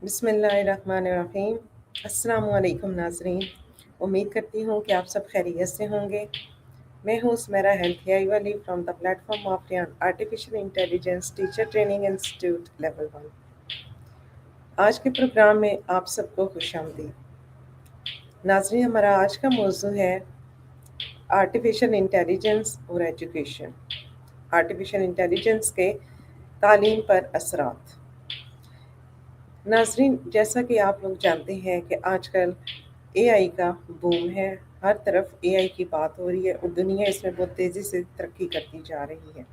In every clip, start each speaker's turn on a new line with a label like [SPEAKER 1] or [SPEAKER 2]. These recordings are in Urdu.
[SPEAKER 1] بسم اللہ الرحمن الرحیم۔ السلام علیکم ناظرین، امید کرتی ہوں کہ آپ سب خیریت سے ہوں گے۔ میں ہوں سمیرا ہیلتھ اے آئی والی from the platform of Ryan artificial intelligence teacher training institute level 1۔ آج کے پروگرام میں آپ سب کو خوش آمدید۔ ناظرین، ہمارا آج کا موضوع ہے آرٹیفیشیل انٹیلیجنس اور ایجوکیشن، آرٹیفیشیل انٹیلیجنس کے تعلیم پر اثرات۔ ناظرین، جیسا کہ آپ لوگ جانتے ہیں کہ آج کل اے آئی کا بوم ہے، ہر طرف اے آئی کی بات ہو رہی ہے اور دنیا اس میں بہت تیزی سے ترقی کرتی جا رہی ہے۔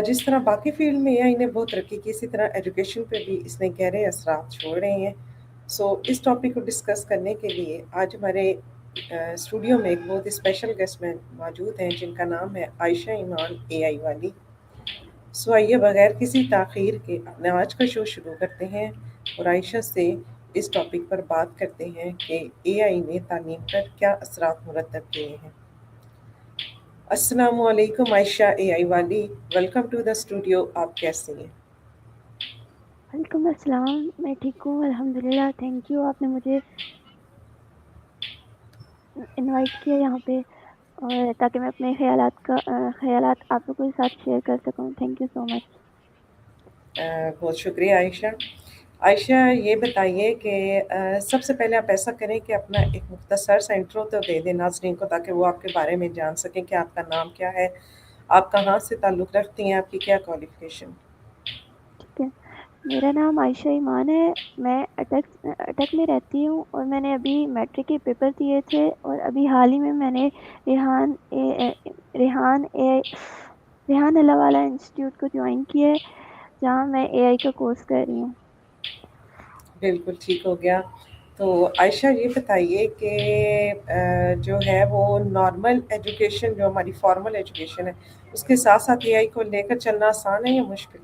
[SPEAKER 1] جس طرح باقی فیلڈ میں اے آئی نے بہت ترقی کی، اسی طرح ایجوکیشن پہ بھی اس نے گہرے اثرات چھوڑ رہے ہیں۔ اس ٹاپک کو ڈسکس کرنے کے لیے آج ہمارے اسٹوڈیو میں ایک بہت اسپیشل گیسٹ مین موجود ہیں جن کا نام ہے عائشہ ایمان اے آئی والی۔ آئیے بغیر کسی تاخیر کے اپنے آج کا شو شروع کرتے ہیں اور عائشہ سے اس ٹاپک پر بات کرتے ہیں کہ اے آئی نے تعلیم پر کیا اثرات مرتب کیے ہیں۔ السلام علیکم عائشہ اے آئی والی، ویلکم ٹو دا اسٹوڈیو۔ آپ کیسے ہیں؟
[SPEAKER 2] وعلیکم السلام، میں ٹھیک ہوں الحمدللہ، تھینک یو، آپ نے مجھے انوائٹ کیا یہاں پہ اور تاکہ میں اپنے خیالات آپ لوگوں کے ساتھ شیئر کر سکوں۔ تھینک یو سو مچ۔
[SPEAKER 1] بہت شکریہ عائشہ۔ عائشہ، یہ بتائیے کہ سب سے پہلے آپ ایسا کریں کہ اپنا ایک مختصر سا انٹرو تو دے دیں ناظرین کو، تاکہ وہ آپ کے بارے میں جان سکیں کہ آپ کا نام کیا ہے، آپ کہاں سے تعلق رکھتی ہیں، آپ کی کیا کوالیفیکیشن۔
[SPEAKER 2] ٹھیک ہے، میرا نام عائشہ ایمان ہے، میں اٹک میں رہتی ہوں اور میں نے ابھی میٹرک کے پیپر دیے تھے اور ابھی حال ہی میں نے ریحان اللہ والا انسٹیٹیوٹ کو جوائن کیا ہے، جہاں میں اے آئی کا کورس کر رہی ہوں۔
[SPEAKER 1] بالکل ٹھیک ہو گیا۔ تو عائشہ یہ بتائیے کہ جو ہے وہ نارمل ایجوکیشن، جو ہماری فارمل ایجوکیشن ہے، اس کے ساتھ ساتھ اے آئی کو لے کر چلنا آسان ہے یا مشکل؟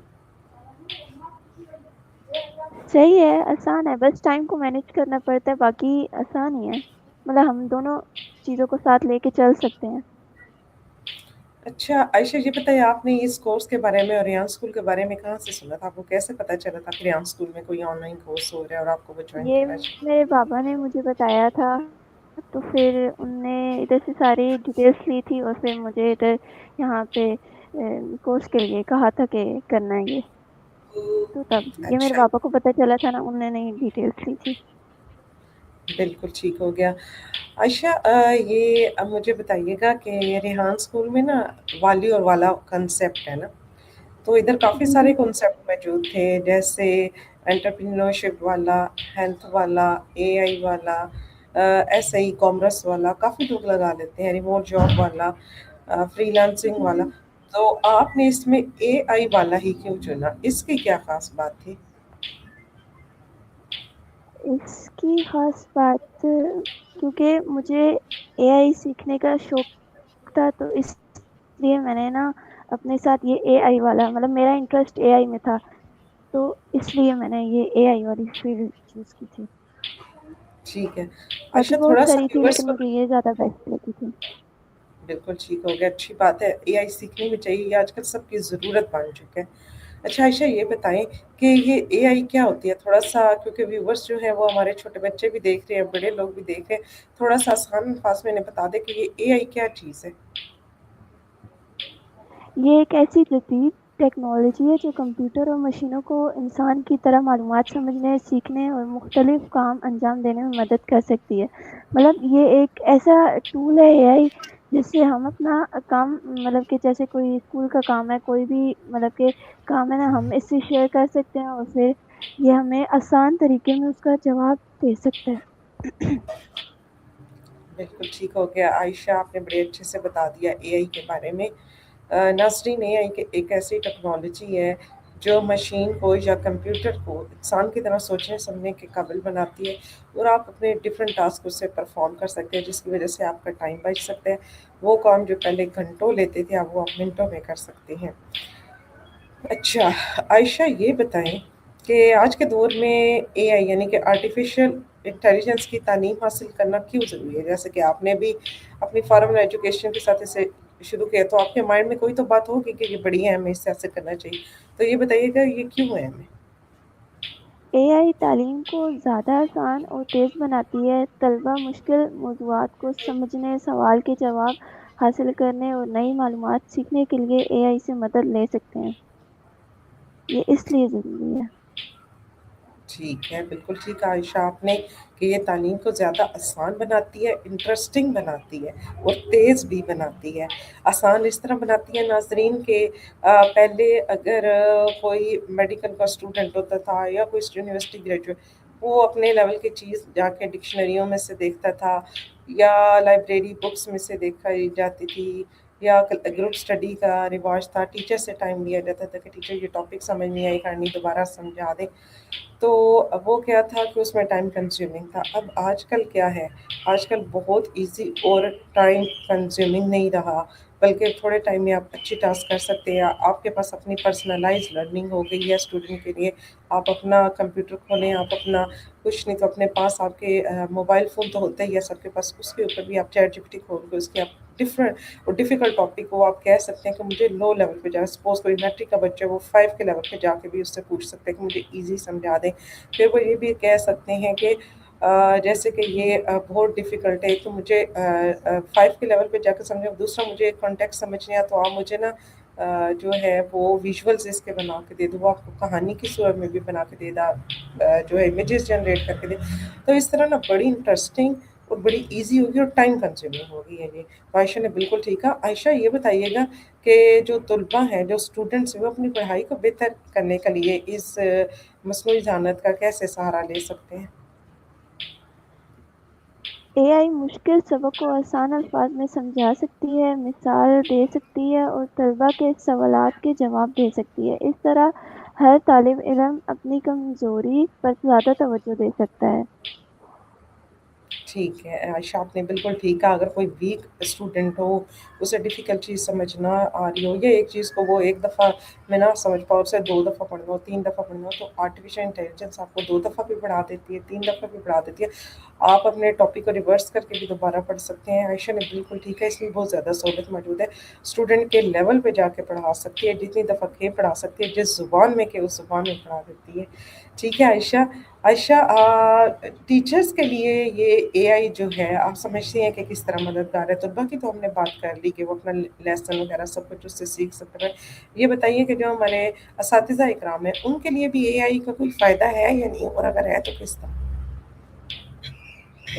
[SPEAKER 2] صحیح ہے، آسان ہے، بس ٹائم کو مینیج کرنا پڑتا ہے، باقی آسان ہی ہے، مطلب ہم دونوں چیزوں کو ساتھ لے کے چل سکتے ہیں۔
[SPEAKER 1] اچھا عائشہ، یہ بتائیے آپ نے اس کورس کے بارے میں اور ریان اسکول کے بارے میں کہاں سے سنا تھا؟ آپ کو کیسے پتہ چلا تھا کہ ریان اسکول میں کوئی آن لائن کورس ہو رہا ہے اور آپ کو وہ جوائن
[SPEAKER 2] یہ
[SPEAKER 1] کرنا چاہیے؟
[SPEAKER 2] میرے بابا نے مجھے بتایا تھا، تو پھر ان نے ادھر سے ساری ڈیٹیلس لی تھی اور پھر مجھے ادھر یہاں پہ کورس کے لیے کہا تھا کہ کرنا ہے یہ، تو تب یہ میرے
[SPEAKER 1] اچھا،
[SPEAKER 2] پاپا کو پتہ چلا تھا نا، انہوں نے ڈیٹیلس لی تھی۔
[SPEAKER 1] بالکل ٹھیک ہو گیا۔ عائشہ، یہ اب مجھے بتائیے گا کہ ریحان اسکول میں نا والی اور والا کنسیپٹ ہے نا، تو ادھر کافی
[SPEAKER 2] جی جی
[SPEAKER 1] سارے کنسیپٹ موجود تھے، جیسے انٹرپرینورشپ والا، ہیلتھ والا، اے آئی والا، ایسے ہی کامرس والا، کافی لوگ لگا لیتے ہیں، ریموٹ جاب والا، فری لانسنگ
[SPEAKER 2] جی
[SPEAKER 1] والا۔
[SPEAKER 2] جی
[SPEAKER 1] تو آپ نے اس میں اے آئی والا ہی کیوں چنا؟ اس کی کیا خاص بات تھی؟
[SPEAKER 2] اس کی خاص بات کیونکہ مجھے اے آئی سیکھنے کا شوق تھا، تو اس لیے میں نے نا اپنے ساتھ یہ اے آئی والا، مطلب میرا انٹرسٹ اے آئی میں تھا، تو اس لیے میں نے یہ اے آئی والی فیلڈ چوز کی تھی۔
[SPEAKER 1] ٹھیک ہے
[SPEAKER 2] باقی
[SPEAKER 1] عائشہ،
[SPEAKER 2] بہت
[SPEAKER 1] تھوڑا سا
[SPEAKER 2] ساری تھی
[SPEAKER 1] ویورس
[SPEAKER 2] لیکن
[SPEAKER 1] کو۔
[SPEAKER 2] مجھے یہ زیادہ بیسٹ لگی تھی۔
[SPEAKER 1] بالکل ٹھیک ہو گیا، اچھی بات ہے، اے آئی سیکھنی بھی چاہیے، یہ آج کل سب کی ضرورت بن چکا ہے۔ اچھا عائشہ، یہ بتائیں کہ یہ اے آئی کیا ہوتی ہے؟ تھوڑا سا، کیونکہ ویورس جو ہیں وہ ہمارے چھوٹے بچے بھی دیکھ رہے ہیں، بڑے لوگ بھی دیکھ رہے ہیں، تھوڑا سا آسان الفاظ میں انہیں بتا دیں کہ یہ اے آئی کیا چیز ہے۔
[SPEAKER 2] یہ ایک ایسی جدید ٹیکنالوجی ہے جو کمپیوٹر اور مشینوں کو انسان کی طرح معلومات سمجھنے، سیکھنے اور مختلف کام انجام دینے میں مدد کر سکتی ہے۔ مطلب یہ ایک ایسا ٹول ہے اے آئی جس سے ہم اپنا کام، مطلب کہ جیسے کوئی اسکول کا کام ہے، کوئی بھی مطلب کہ کام ہے نا، ہم اس سے شیئر کر سکتے ہیں اور پھر یہ ہمیں آسان طریقے میں اس کا جواب دے سکتا ہے۔
[SPEAKER 1] بالکل ٹھیک ہو گیا عائشہ، آپ نے بڑے اچھے سے بتا دیا اے آئی کے بارے میں۔ ناظرین، اے آئی ایک ایسی ٹیکنالوجی ہے جو مشین کو یا کمپیوٹر کو انسان کی طرح سوچنے سمجھنے کے قابل بناتی ہے، اور آپ اپنے ڈفرینٹ ٹاسک اس سے پرفارم کر سکتے ہیں، جس کی وجہ سے آپ کا ٹائم بچ سکتا ہے۔ وہ کام جو پہلے گھنٹوں لیتے تھے، اب وہ آپ منٹوں میں کر سکتے ہیں۔ اچھا عائشہ، یہ بتائیں کہ آج کے دور میں اے آئی یعنی کہ آرٹیفیشل انٹیلیجنس کی تعلیم حاصل کرنا کیوں ضروری ہے؟ جیسے کہ آپ نے بھی اپنی فارمل ایجوکیشن کے ساتھ اسے شروع کیا، تو آپ کے مائنڈ میں کوئی تو بات ہوگی کہ یہ بڑی ہے، ہمیں اس سے ایسے کرنا چاہیے، تو یہ بتائیے گا یہ کیوں ہے ہمیں؟
[SPEAKER 2] اے آئی تعلیم کو زیادہ آسان اور تیز بناتی ہے۔ طلبہ مشکل موضوعات کو سمجھنے، سوال کے جواب حاصل کرنے اور نئی معلومات سیکھنے کے لیے اے آئی سے مدد لے سکتے ہیں۔ یہ اس لیے ضروری ہے۔
[SPEAKER 1] ٹھیک ہے، بالکل ٹھیک ہے عائشہ آپ نے، کہ یہ تعلیم کو زیادہ آسان بناتی ہے، انٹرسٹنگ بناتی ہے اور تیز بھی بناتی ہے۔ آسان اس طرح بناتی ہے ناظرین کہ پہلے اگر کوئی میڈیکل کا اسٹوڈنٹ ہوتا تھا یا کوئی یونیورسٹی گریجویٹ، وہ اپنے لیول کی چیز جا کے ڈکشنریوں میں سے دیکھتا تھا یا لائبریری بکس میں سے دیکھا جاتی تھی، یا گروپ اسٹڈی کا رواج تھا، ٹیچر سے ٹائم لیا جاتا تھا کہ ٹیچر یہ ٹاپک سمجھ نہیں آئی، کرنی دوبارہ سمجھا دیں۔ تو وہ کیا تھا کہ اس میں ٹائم کنزیومنگ تھا۔ اب آج کل کیا ہے، آج کل بہت ایزی اور ٹائم کنزیومنگ نہیں رہا، بلکہ تھوڑے ٹائم میں آپ اچھی ٹاسک کر سکتے ہیں۔ آپ کے پاس اپنی پرسنلائز لرننگ ہو گئی ہے اسٹوڈنٹ کے لیے۔ آپ اپنا کمپیوٹر کھولیں، آپ اپنا کچھ نہیں تو اپنے پاس آپ کے موبائل فون تو ہوتا ہی ہے سب کے پاس، اس کے اوپر بھی آپ چیٹ جی پی ٹی کھول کے اس کے آپ ڈفرنٹ اور ڈیفیکلٹ ٹاپک کو آپ کہہ سکتے ہیں کہ مجھے لو لیول پہ جا، سپوز کوئی میٹرک کا بچہ وہ 5 کے لیول پہ جا کے بھی اس سے پوچھ سکتے ہیں کہ مجھے ایزی سمجھا دیں۔ پھر وہ یہ بھی کہہ سکتے ہیں کہ جیسے کہ یہ بہت ڈیفیکلٹ ہے تو مجھے 5 کے لیول پہ جا کے سمجھیں، دوسرا مجھے کانٹیکٹ سمجھنے ہے تو آپ مجھے نا جو ہے وہ ویژولز اس کے بنا کے دے دو، وہ آپ کو کہانی کی صورت میں بھی بنا کے دے دا، جو ہے امیجز جنریٹ کر کے دے۔ تو اس طرح نا بڑی انٹرسٹنگ اور بڑی ایزی ہوگی اور ٹائم کنزیومنگ ہوگی ہے یہ۔ عائشہ نے بالکل ٹھیک کہا۔ عائشہ یہ بتائیے گا کہ جو طلباء ہیں، جو اسٹوڈنٹس ہیں، وہ اپنی پڑھائی کو بہتر کرنے کے لیے اس مصنوعی ذہانت کا کیسے سہارا لے سکتے ہیں؟
[SPEAKER 2] اے آئی مشکل سبق کو آسان الفاظ میں سمجھا سکتی ہے، مثال دے سکتی ہے اور طلبہ کے سوالات کے جواب دے سکتی ہے۔ اس طرح ہر طالب علم اپنی کمزوری پر زیادہ توجہ دے سکتا ہے۔
[SPEAKER 1] ٹھیک ہے عائشہ آپ نے بالکل ٹھیک کہا۔ اگر کوئی ویک اسٹوڈنٹ ہو، اسے ڈیفیکلٹ چیز سمجھنا آ رہی ہو، یا ایک چیز کو وہ ایک دفعہ میں نہ سمجھ پاؤ، اسے 2 دفعہ پڑھنا ہو، 3 دفعہ پڑھنا ہو، تو آرٹیفیشیل انٹیلیجنس آپ کو 2 دفعہ بھی پڑھا دیتی ہے، 3 دفعہ بھی پڑھا دیتی ہے۔ آپ اپنے ٹاپک کو ریورس کر کے بھی دوبارہ پڑھ سکتے ہیں۔ عائشہ نے بالکل ٹھیک ہے، اس میں بہت زیادہ سہولت موجود ہے۔ اسٹوڈنٹ کے لیول پہ جا کے پڑھا سکتی ہے، جتنی دفعہ کہ پڑھا سکتی ہے، جس زبان میں کہ اس زبان میں پڑھا دیتی ہے۔ ٹھیک ہے عائشہ۔ عائشہ ٹیچرز کے لیے یہ اے آئی جو ہے آپ سمجھتے ہیں کہ کس طرح مددگار ہے؟ طلباء کی تو ہم نے بات کر لی کہ وہ اپنا لیسن وغیرہ سب کچھ اس سے سیکھ سکتے ہیں۔ یہ بتائیے کہ جو ہمارے اساتذہ اکرام ہیں، ان کے لیے بھی اے آئی کا کوئی فائدہ ہے یا نہیں، اور اگر ہے تو کس طرح؟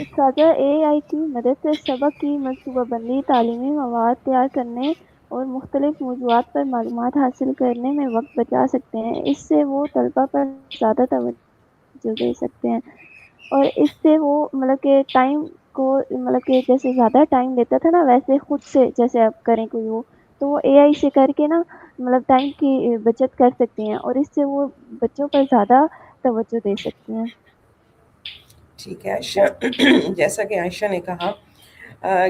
[SPEAKER 2] اساتذہ اے آئی کی مدد سے سبق کی منصوبہ بندی، تعلیمی مواد تیار کرنے اور مختلف موضوعات پر معلومات حاصل کرنے میں وقت بچا سکتے ہیں۔ اس سے وہ طلبہ پر زیادہ توجہ دے سکتے ہیں اور اس سے وہ مطلب کہ ٹائم کو مطلب کہ جیسے زیادہ ٹائم لیتا تھا نا، ویسے خود سے جیسے آپ کریں کوئی وہ، تو وہ اے آئی سے کر کے نا مطلب ٹائم کی بچت کر سکتے ہیں اور اس سے وہ بچوں پر زیادہ توجہ دے سکتے ہیں۔
[SPEAKER 1] ٹھیک ہے عائشہ، جیسا کہ عائشہ نے کہا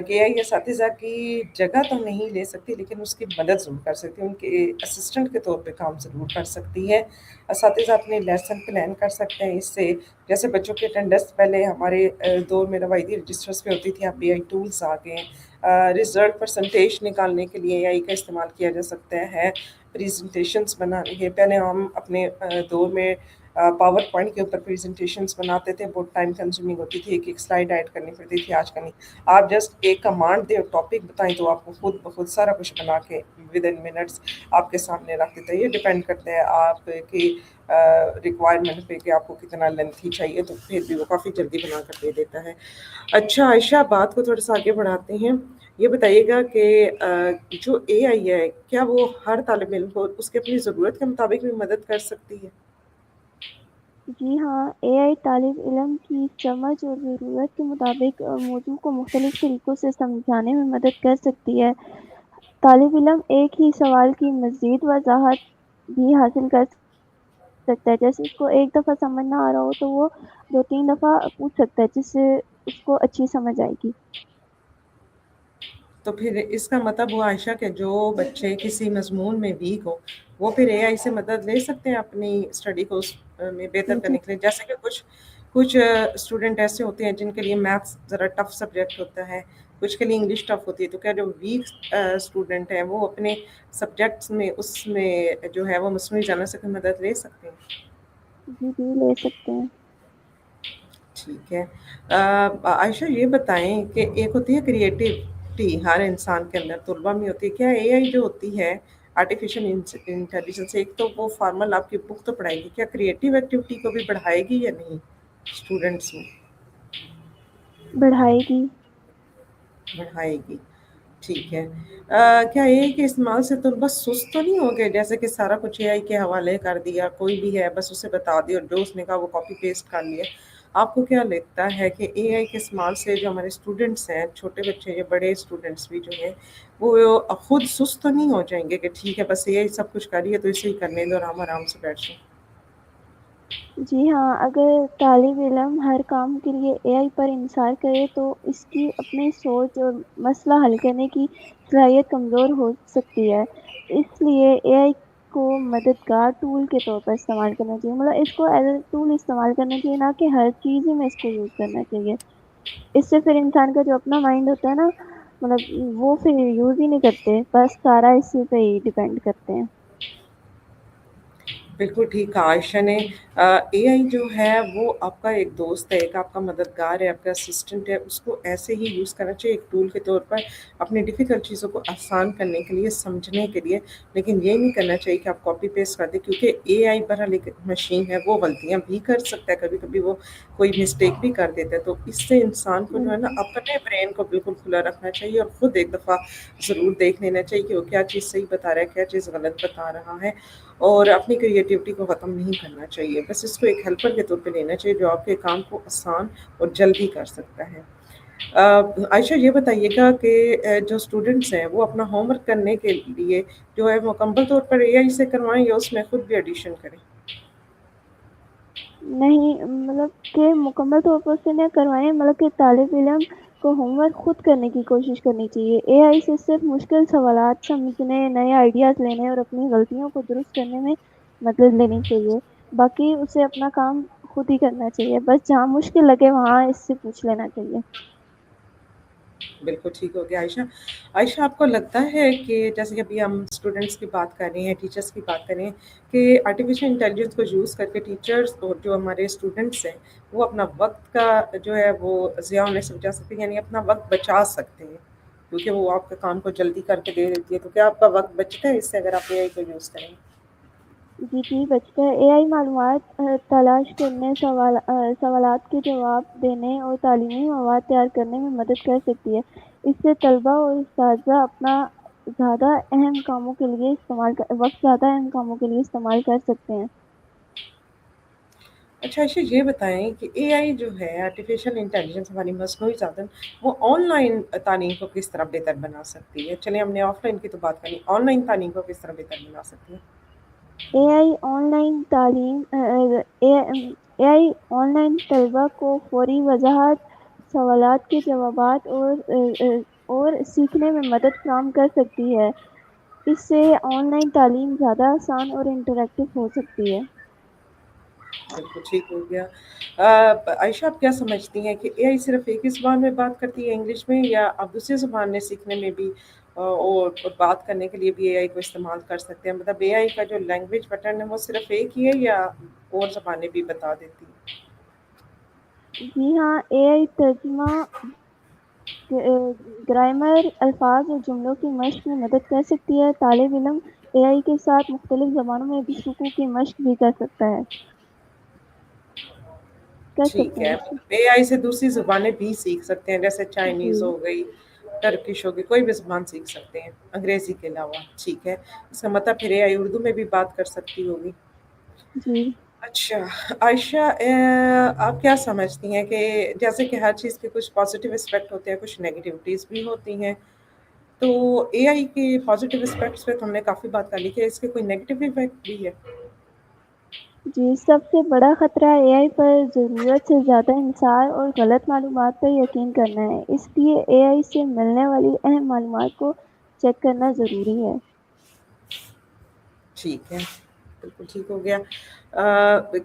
[SPEAKER 1] کہ یہ اساتذہ کی جگہ تو نہیں لے سکتی، لیکن اس کی مدد ضرور کر سکتی ہے، ان کے اسسٹنٹ کے طور پہ کام ضرور کر سکتی ہے۔ اساتذہ اپنے لیسن پلان کر سکتے ہیں اس سے، جیسے بچوں کی اٹینڈنس پہلے ہمارے دور میں روایتی رجسٹرز پہ ہوتی تھی، اب اے آئی ٹولس آ گئے ہیں۔ رزلٹ پرسنٹیج نکالنے کے لیے اے آئی کا استعمال کیا جا سکتا ہے، پریزنٹیشنس بنانے کے، پہلے ہم اپنے دور میں پاور پوائنٹ کے اوپر پریزنٹیشنس بناتے تھے، بہت ٹائم کنزیومنگ ہوتی تھی، ایک ایک سلائڈ ایڈ کرنی پڑتی تھی۔ آج کل نہیں، آپ جسٹ ایک کمانڈ دیں اور ٹاپک بتائیں تو آپ کو خود بخود سارا کچھ بنا کے ود ان منٹس آپ کے سامنے رکھ دیتا ہے۔ یہ ڈپینڈ کرتا ہے آپ کی ریکوائرمنٹ پہ کہ آپ کو کتنا لینتھی چاہیے، تو پھر بھی وہ کافی جلدی بنا کر دے دیتا ہے۔ اچھا عائشہ، بات کو تھوڑا سا آگے بڑھاتے ہیں۔ یہ بتائیے گا کہ جو اے آئی ہے، کیا وہ ہر طالب علم کو اس کے اپنی ضرورت کے مطابق بھی مدد کر سکتی ہے؟
[SPEAKER 2] جی ہاں، اے آئی طالب علم کی سمجھ اور ضرورت کے مطابق موضوع کو مختلف طریقوں سے سمجھانے میں مدد کر سکتی ہے۔ طالب علم ایک ہی سوال کی مزید وضاحت بھی حاصل کر سکتا ہے، جیسے اس کو ایک دفعہ سمجھ نہ آ رہا ہو تو وہ 2-3 دفعہ پوچھ سکتا ہے، جس سے اس کو اچھی سمجھ آئے گی۔
[SPEAKER 1] تو پھر اس کا مطلب ہوا عائشہ کہ جو بچے کسی مضمون میں ویک ہو، وہ پھر اے آئی سے مدد لے سکتے ہیں اپنی اسٹڈی کو اس میں بہتر
[SPEAKER 2] جی
[SPEAKER 1] کرنے کے لیے، جیسے کہ کچھ اسٹوڈنٹ ایسے ہوتے ہیں جن کے لیے میتھس ذرا ٹف سبجیکٹ ہوتا ہے، کچھ کے لیے انگلش ٹف ہوتی ہے، تو کیا جو ویک اسٹوڈنٹ ہیں وہ اپنے سبجیکٹس میں اس میں جو ہے وہ مصنوعی ذہانت سے مدد لے سکتے ہیں؟
[SPEAKER 2] جی جی لے سکتے ہیں۔
[SPEAKER 1] ٹھیک ہے۔ عائشہ یہ بتائیں کہ ایک ہوتی ہے کریٹیوٹی ہر انسان کے اندر، طلبہ میں ہوتی ہے، کیا اے آئی جو ہوتی ہے آرٹیفیشیل انٹیلیجنس، ایک تو وہ فارمل آپ کی بک تو پڑھائے گی، کیا کریٹیو ایکٹیویٹی کو بھی بڑھائے گی یا نہیں اسٹوڈنٹس میں؟
[SPEAKER 2] بڑھائے گی۔
[SPEAKER 1] بڑھائے گی، ٹھیک ہے۔ کیا اے آئی کے استعمال سے طلبہ سست تو نہیں ہو گئے، جیسے کہ سارا کچھ اے آئی کے حوالے کر دیا، کوئی بھی ہے بس اسے بتا دیا اور جو اس نے کہا وہ کاپی پیسٹ کر لیا؟ آپ کو کیا لگتا ہے کہ اے آئی کے استعمال سے جو ہمارے اسٹوڈنٹس ہیں، چھوٹے بچے یا بڑے اسٹوڈنٹس بھی جو ہیں، وہ خود سست تو نہیں ہو جائیں گے کہ ٹھیک ہے بس اے آئی سب کچھ کر رہی ہے تو اسے ہی کرنے دو اور ہم آرام سے بیٹھ جائیں؟
[SPEAKER 2] جی ہاں، اگر طالب علم ہر کام کے لیے اے آئی پر انحصار کرے تو اس کی اپنی سوچ اور مسئلہ حل کرنے کی صلاحیت کمزور ہو سکتی ہے۔ اس لیے اے آئی کو مددگار ٹول کے طور پر استعمال کرنا چاہیے، مطلب اس کو ایز اے ٹول استعمال کرنا چاہیے، نہ کہ ہر چیز ہی میں اس کو یوز کرنا چاہیے۔ اس سے پھر انسان کا جو اپنا مائنڈ ہوتا ہے نا، مطلب وہ پھر یوز ہی نہیں کرتے، بس سارا اسی پہ ہی ڈیپینڈ کرتے ہیں۔
[SPEAKER 1] بالکل ٹھیک کہا عائشہ نے۔ اے آئی جو ہے وہ آپ کا ایک دوست ہے، ایک آپ کا مددگار ہے، آپ کا اسسٹنٹ ہے، اس کو ایسے ہی یوز کرنا چاہیے ایک ٹول کے طور پر، اپنی ڈیفیکلٹ چیزوں کو آسان کرنے کے لیے، سمجھنے کے لیے، لیکن یہ نہیں کرنا چاہیے کہ آپ کاپی پیسٹ کر دیں، کیونکہ اے آئی بہرحال ایک مشین ہے، وہ غلطیاں بھی کر سکتا ہے، کبھی کبھی وہ کوئی مسٹیک بھی کر دیتا ہے، تو اس سے انسان کو جو ہے نا اپنے برین کو بالکل کھلا رکھنا چاہیے اور خود ایک دفعہ ضرور دیکھ لینا چاہیے کہ وہ کیا چیز صحیح بتا رہا ہے، کیا چیز غلط بتا رہا ہے، اور اپنی کریٹیوٹی کو ختم نہیں کرنا چاہیے، بس اس کو ایک ہیلپر کے طور پہ لینا چاہیے جو آپ کے کام کو آسان اور جلدی کر سکتا ہے۔ عائشہ یہ بتائیے گا کہ جو اسٹوڈنٹس ہیں وہ اپنا ہوم ورک کرنے کے لیے جو ہے مکمل طور پر اے آئی سے کروائیں یا اس میں خود بھی ایڈیشن کریں؟
[SPEAKER 2] نہیں، مطلب کہ مکمل طور پر سے نہ کروائیں، مطلب کہ طالب علم کو ہوم ورک خود کرنے کی کوشش کرنی چاہیے۔ اے آئی سے صرف مشکل سوالات سمجھنے، نئے آئیڈیاز لینے اور اپنی غلطیوں کو درست کرنے میں مدد لینی چاہیے، باقی اسے اپنا کام خود ہی کرنا چاہیے، بس جہاں مشکل لگے وہاں اس سے پوچھ لینا چاہیے۔
[SPEAKER 1] بالکل ٹھیک ہو گیا عائشہ۔ عائشہ آپ کو لگتا ہے کہ جیسے کہ ابھی ہم اسٹوڈنٹس کی بات کر رہے ہیں، ٹیچرس کی بات کر رہے ہیں، کہ آرٹیفیشیل انٹیلیجنس کو یوز کر کے ٹیچرس اور جو ہمارے اسٹوڈنٹس ہیں وہ اپنا وقت کا جو ہے وہ ضیاع ہونے سے بچا سکتے ہیں، یعنی اپنا وقت بچا سکتے ہیں، کیونکہ وہ آپ کے کام کو جلدی کر کے دے دیتی ہے، تو کیا آپ کا وقت بچتا ہے اس سے اگر آپ اے آئی کو یوز کریں؟
[SPEAKER 2] جی جی بچتا ہے۔ اے آئی معلومات تلاش کرنے، سوالات کے جواب دینے اور تعلیمی مواد تیار کرنے میں مدد کر سکتی ہے۔ اس سے طلبہ اور اساتذہ اپنا زیادہ اہم کاموں کے لیے وقت زیادہ اہم کاموں کے لیے استعمال کر سکتے ہیں۔
[SPEAKER 1] اچھا عائشہ یہ بتائیں کہ اے آئی جو ہے آرٹیفیشیل انٹیلیجنس ہماری مصنوعی ذہانت، وہ آن لائن تعلیم کو کس طرح بہتر بنا سکتی ہے؟ چلیں ہم نے آف لائن کی تو بات کریں، آن لائن تعلیم کو کس طرح بہتر بنا سکتی ہے؟
[SPEAKER 2] اے آئی آن لائن تعلیم اے آئی آن لائن طلبہ کو فوری وضاحت، سوالات کے جوابات اور سیکھنے میں مدد فراہم کر سکتی ہے۔ اس سے آن لائن تعلیم زیادہ آسان اور انٹریکٹیو ہو سکتی ہے۔
[SPEAKER 1] بالکل ٹھیک ہو گیا۔ عائشہ آپ کیا سمجھتی ہیں کہ اے آئی صرف ایک ہی زبان میں بات کرتی ہے انگلش میں، یا آپ دوسری زبان میں سیکھنے میں بھی اور بات کرنے کے لیے بھی اے آئی کو استعمال کر سکتے ہیں؟ مطلب اے آئی کا جو لینگویج پیٹرن ہے وہ صرف ایک ہی ہے یا اور زبانیں بھی بتا دیتی ہیں؟
[SPEAKER 2] جی ہاں، اے آئی ترجمہ، گرامر، الفاظ اور جملوں کی مشق میں مدد کر سکتی ہے۔ طالب علم اے آئی کے ساتھ مختلف زبانوں میں گفتگو کی مشق بھی کر سکتا ہے، کر
[SPEAKER 1] ٹھیک
[SPEAKER 2] سکتے
[SPEAKER 1] ہے،
[SPEAKER 2] ہیں۔
[SPEAKER 1] اے آئی سے دوسری زبانیں بھی سیکھ سکتے ہیں، جیسے
[SPEAKER 2] جی
[SPEAKER 1] چائنیز ہو گئی، ٹرکش ہو گئی، کوئی بھی زبان سیکھ سکتے ہیں انگریزی کے علاوہ، ٹھیک ہے۔ اس کا مطلب پھر اے آئی اردو میں بھی بات کر سکتی ہوگی؟
[SPEAKER 2] جی
[SPEAKER 1] اچھا عائشہ، آپ کیا سمجھتی ہیں کہ جیسے کہ ہر چیز کے کچھ پازیٹیو اسپیکٹ ہوتے ہیں، کچھ نیگیٹیوٹیز بھی ہوتی ہیں، تو اے آئی کے پازیٹیو اسپیکٹس پہ تو ہم نے کافی بات کر لی، کہ اس کے کوئی نیگیٹیو ایفیکٹ بھی ہے؟
[SPEAKER 2] جی، سب سے بڑا خطرہ اے آئی پر ضرورت سے زیادہ انحصار اور غلط معلومات پر یقین کرنا ہے، اس لیے اے آئی سے ملنے والی اہم معلومات کو چیک کرنا ضروری ہے۔
[SPEAKER 1] ٹھیک ہے، بالکل ٹھیک ہو گیا۔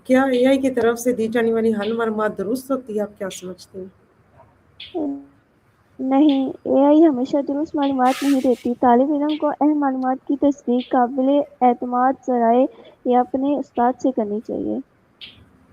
[SPEAKER 1] کیا اے آئی کی طرف سے دی جانے والی ہر معلومات درست ہوتی ہے؟ آپ کیا سمجھتے ہیں؟
[SPEAKER 2] نہیں، اے آئی ہمیشہ درست معلومات نہیں دیتی۔ طالب علم کو اہم معلومات کی تصدیق قابل اعتماد ذرائع یا اپنے استاد سے کرنی چاہیے۔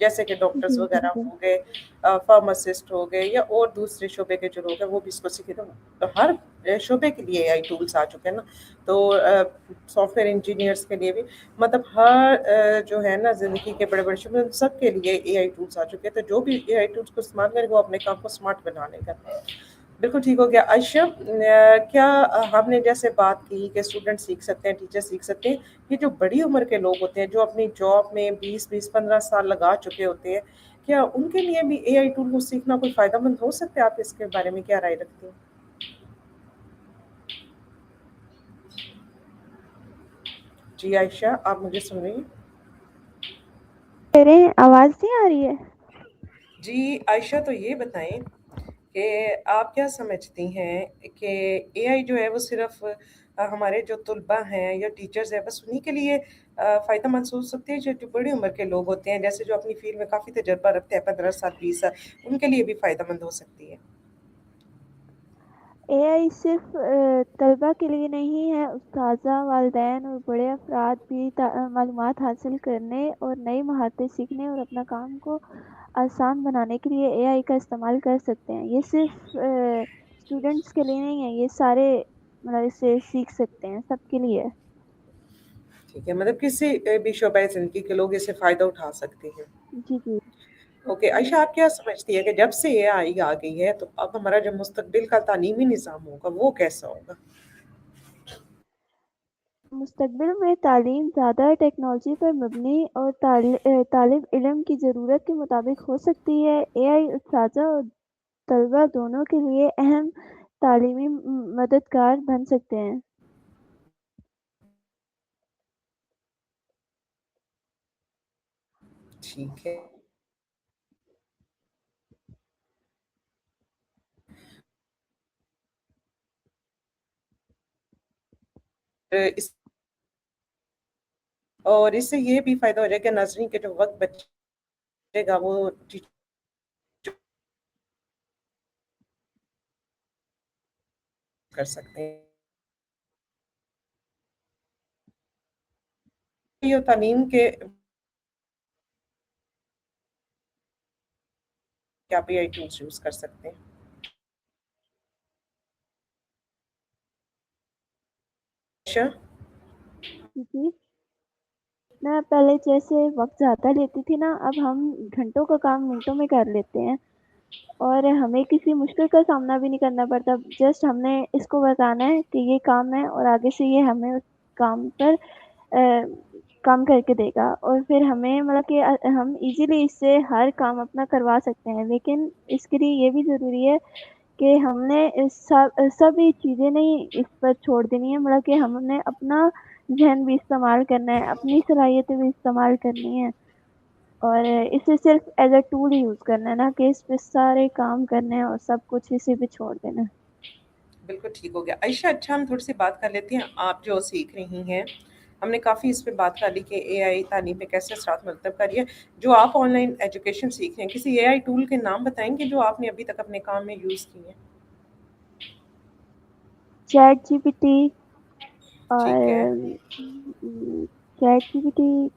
[SPEAKER 1] جیسے کہ ڈاکٹرز
[SPEAKER 2] جی
[SPEAKER 1] وغیرہ
[SPEAKER 2] بالکل
[SPEAKER 1] ہو گئے، فارماسسٹ ہو گئے، یا اور دوسرے شعبے کے جو لوگ ہیں وہ بھی اس کو سیکھے. تو ہر شعبے کے لیے اے آئی ٹولس آ چکے ہیں نا. تو سافٹ ویئر انجینئرس کے لیے بھی، مطلب ہر جو ہے نا زندگی کے بڑے بڑے شعبے، سب کے لیے اے آئی ٹولس آ چکے ہیں. تو جو بھی اے آئی ٹولس کو استعمال کرے وہ اپنے کام کو اسمارٹ بنا لے گا. بالکل ٹھیک ہو گیا. عائشہ، کیا ہم نے جیسے بات کی کہ اسٹوڈنٹ سیکھ سکتے ہیں، ٹیچر سیکھ سکتے ہیں، یہ جو بڑی عمر کے لوگ ہوتے ہیں جو اپنی جاب میں 20-15 سال لگا چکے ہوتے ہیں، کیا ان کے لیے بھی اے آئی ٹول کو سیکھنا کوئی فائدہ مند ہو سکتا ہے؟ آپ اس کے بارے میں کیا رائے رکھتے ہیں؟ جی عائشہ، آپ مجھے سن رہی ہیں؟
[SPEAKER 2] میرے آواز نہیں آ رہی ہے؟
[SPEAKER 1] جی عائشہ، تو یہ بتائیں کہ آپ کیا سمجھتی ہیں کہ اے آئی جو ہے وہ صرف ہمارے جو طلباء ہیں یا ٹیچرز ہیں بس انہی کے لیے فائدہ مند ہو سکتی ہے، جو بڑی عمر کے لوگ ہوتے ہیں جیسے جو اپنی فیلڈ میں کافی تجربہ رکھتے ہیں، 15 سال 20 سال، ان کے لیے بھی فائدہ مند ہو سکتی ہے؟
[SPEAKER 2] اے آئی صرف طلبہ کے لیے نہیں ہے، اساتذہ، والدین اور بڑے افراد بھی معلومات حاصل کرنے اور نئی مہارتیں سیکھنے اور اپنا کام کو آسان بنانے کے لیے اے آئی کا استعمال کر سکتے ہیں. یہ صرف اسٹوڈنٹس کے لیے نہیں ہے، یہ سارے مطلب اسے سیکھ سکتے ہیں، سب کے لیے ہے.
[SPEAKER 1] ٹھیک ہے، مطلب کسی بھی شعبۂ زندگی کے لوگ اس سے فائدہ اٹھا سکتے ہیں.
[SPEAKER 2] جی جی.
[SPEAKER 1] اوکے عائشہ، آپ کیا سمجھتی ہے کہ جب سے یہ آئی آ گئی ہے تو اب ہمارا جو مستقبل کا تعلیمی نظام ہوگا وہ کیسا ہوگا؟
[SPEAKER 2] مستقبل میں تعلیم زیادہ ٹیکنالوجی پر مبنی اور طالب علم کی ضرورت کے مطابق ہو سکتی ہے. اے آئی اساتذہ اور طلبہ دونوں کے لیے اہم تعلیمی مددگار بن سکتے ہیں.
[SPEAKER 1] ٹھیک ہے. اس اور اس سے یہ بھی فائدہ ہو جائے کہ ناظرین کے جو وقت بچے گا وہ کر سکتے ہیں. یہ تعلیم کے کیا پی آئی ٹولس یوز کر سکتے ہیں؟ اچھا.
[SPEAKER 2] جی، میں پہلے جیسے وقت زیادہ لیتی تھی نا، اب ہم گھنٹوں کا کام منٹوں میں کر لیتے ہیں اور ہمیں کسی مشکل کا سامنا بھی نہیں کرنا پڑتا. جسٹ ہم نے اس کو بتانا ہے کہ یہ کام ہے اور آگے سے یہ ہمیں اس کام پر کام کر کے دے گا، اور پھر ہمیں مطلب کہ ہم ایزیلی اس سے ہر کام اپنا کروا سکتے ہیں. لیکن اس کے لیے یہ بھی ضروری ہے کہ ہم نے سب چیزیں نہیں اس پر چھوڑ دینی ہے، مطلب کہ ہم نے اپنا ذہن بھی استعمال کرنا ہے، اپنی صلاحیتیں بھی استعمال کرنی ہے، اور اسے صرف ایز اے ٹول یوز کرنا ہے، نہ کہ اس پہ سارے کام کرنے ہیں اور سب کچھ اسے پہ چھوڑ دینا ہے.
[SPEAKER 1] بالکل ٹھیک ہو گیا. عائشہ اچھا، ہم تھوڑی سی بات کر لیتے ہیں. آپ جو سیکھ رہی ہیں، ہم نے کافی اس پہ بات کر لی کہ اے آئی تعلیم پہ کیسے اثرات مرتب کر رہی ہے. جو آپ آن لائن ایجوکیشن سیکھ رہے ہیں، کسی اے آئی ٹول کے نام بتائیں گے جو آپ نے ابھی تک اپنے کام میں یوز کی ہیں؟
[SPEAKER 2] چیٹ جی پی ٹی،
[SPEAKER 1] ٹھیک ہے.
[SPEAKER 2] اور چیٹ جی پی ٹی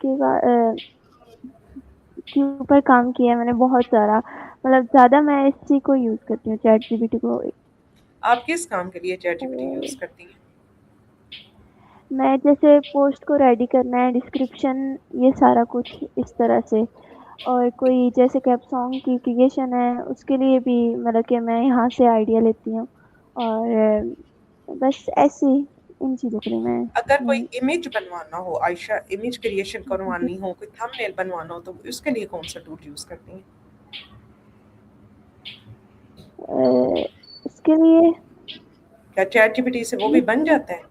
[SPEAKER 2] کے اوپر کام کیا ہے میں نے بہت سارا، مطلب زیادہ میں اسی کو یوز کرتی ہوں، چیٹ جی پی ٹی کو.
[SPEAKER 1] آپ کس کام کے لیے ChatGPT use کرتی ہیں؟
[SPEAKER 2] میں جیسے پوسٹ کو ریڈی کرنا ہے، ڈسکرپشن، یہ سارا کچھ اس طرح سے. اور کوئی جیسے کہ اب سانگ کی کریشن ہے، اس کے لیے بھی مطلب کہ میں یہاں سے آئیڈیا لیتی ہوں. اور بس ایسے ہی ان چیزوں کے لیے میں
[SPEAKER 1] اگر کوئی امیج بنوانا ہو عائشہ، امیج کریشن کروانی ہو، کوئی تھم نیل بنوانا ہو، تو اس کے لیے کون سا ٹول یوز کرتی ہیں؟
[SPEAKER 2] اس کے لیے
[SPEAKER 1] کیا چیٹ جی پی ٹی سے وہ بھی بن جاتا ہے؟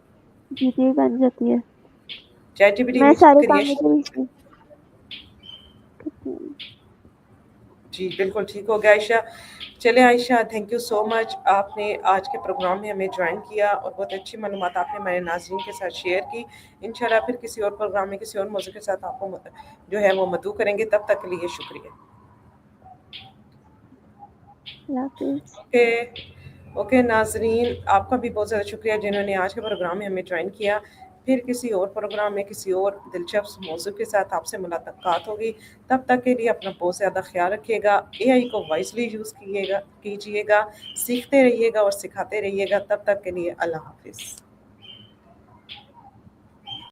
[SPEAKER 2] جی جی بن جاتی ہے.
[SPEAKER 1] چیٹ جی پی ٹی
[SPEAKER 2] میں
[SPEAKER 1] امیج
[SPEAKER 2] سارے کام
[SPEAKER 1] کریشن.
[SPEAKER 2] ادھر ہی کرتی ہوں.
[SPEAKER 1] جی بالکل ٹھیک ہو گیا عائشہ. چلے عائشہ، تھینک یو سو مچ، آپ نے آج کے پروگرام میں ہمیں جوائن کیا اور بہت اچھی معلومات آپ نے ہمارے ناظرین کے ساتھ شیئر کی. انشاءاللہ پھر کسی اور پروگرام میں کسی اور موضوع کے ساتھ آپ کو جو ہے وہ مدعو کریں گے. تب تک کے لیے شکریہ.
[SPEAKER 2] اللہ حافظ.
[SPEAKER 1] اوکے ناظرین، آپ کا بھی بہت زیادہ شکریہ جنہوں نے آج کے پروگرام میں ہمیں جوائن کیا. پھر کسی اور پروگرام میں کسی اور دلچسپ موضوع کے ساتھ آپ سے ملاقات ہوگی. تب تک کے لیے اپنا بہت زیادہ خیال رکھیے گا. AI کو وائسلی یوز کیجیے گا, سیکھتے رہیے گا اور سکھاتے رہیے گا. تب تک کے لیے اللہ حافظ.